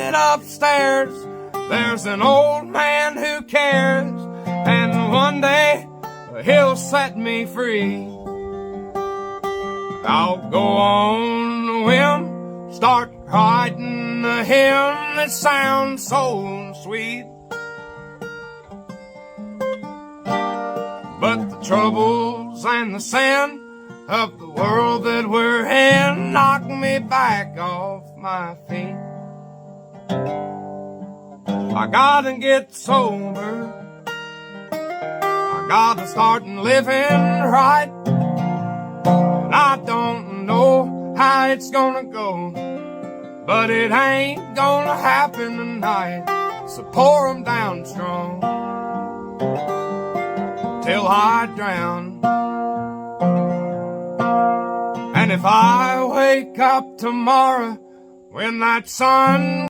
it upstairs. There's an old man who cares, and one day he'll set me free. I'll go on a whim, start writing a hymn that sounds so sweet. But the troubles and the sin of the world that we're in knock me back off my feet. I gotta get sober, I gotta start living right, and I don't know how it's gonna go, but it ain't gonna happen tonight. So pour 'em down strong till I drown. And if I wake up tomorrow when that sun